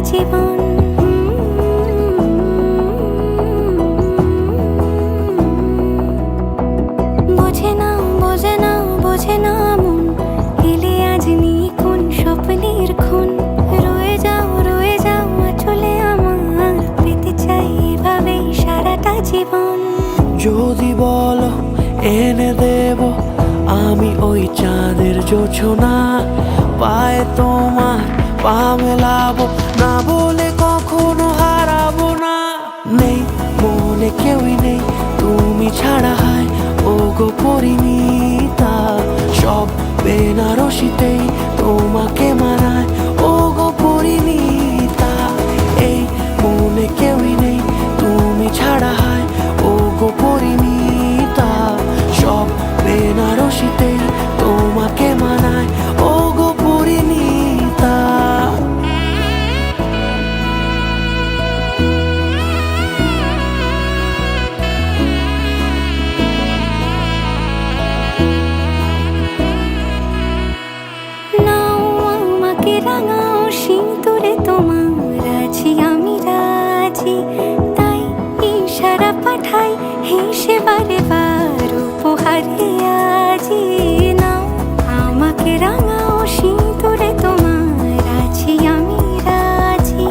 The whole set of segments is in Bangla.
জীবন। বোঝে না বোঝে না বোঝে না মন, এলে আজ নিখুন স্বপ্নের খুন। রয়ে যাও আঁচলে আমার, পেতে চাই এভাবেই সারাটা জীবন। যদি বলো এনে দেব আমি ওই চাঁদের জোছনা, পায়ে তোমার পা মেলাবো, না বলে কখনো হারাবো না। নেই মনে কেউই নেই তুমি ছাড়া, হায় ও গো পরিণীতা। সব বেনারসিতেই তোমাকে মানায় ও গো পরিণীতা। এই মনে কেউই নেই তুমি ছাড়া, হায় ও গো পরিণীতা। সব বেনারসিতেই তোমাকে মানায় ও গো পরিণীতা। নাও আমাকে রাঙাও সিঁদুরে তোমার, আছি আমি রাজি। তাই ইশারা পাঠাই হেসে বারে বার উপহারে আজি। নাও আমাকে রাঙাও সিঁদুরে তোমার, আছি আমি রাজি।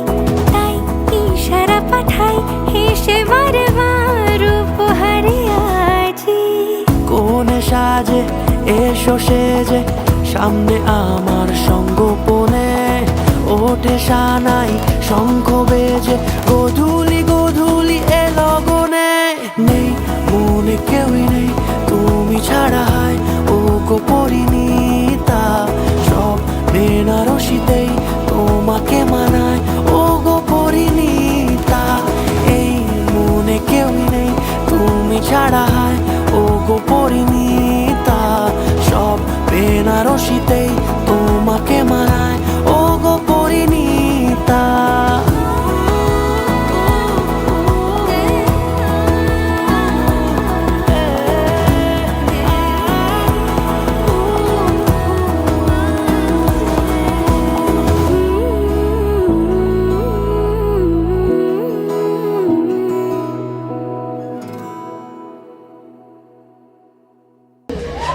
তাই ইশারা পাঠাই হেসে বারে বার উপহারে আজি। কোনে সাজে এসো সেজে সামনে আমার সঙ্গোপনে, ওঠে সানাই শঙ্খ বেজে গধূলি গধূলি এ লগনে। নেই মনে কেউই নেই তুমি ছাড়া,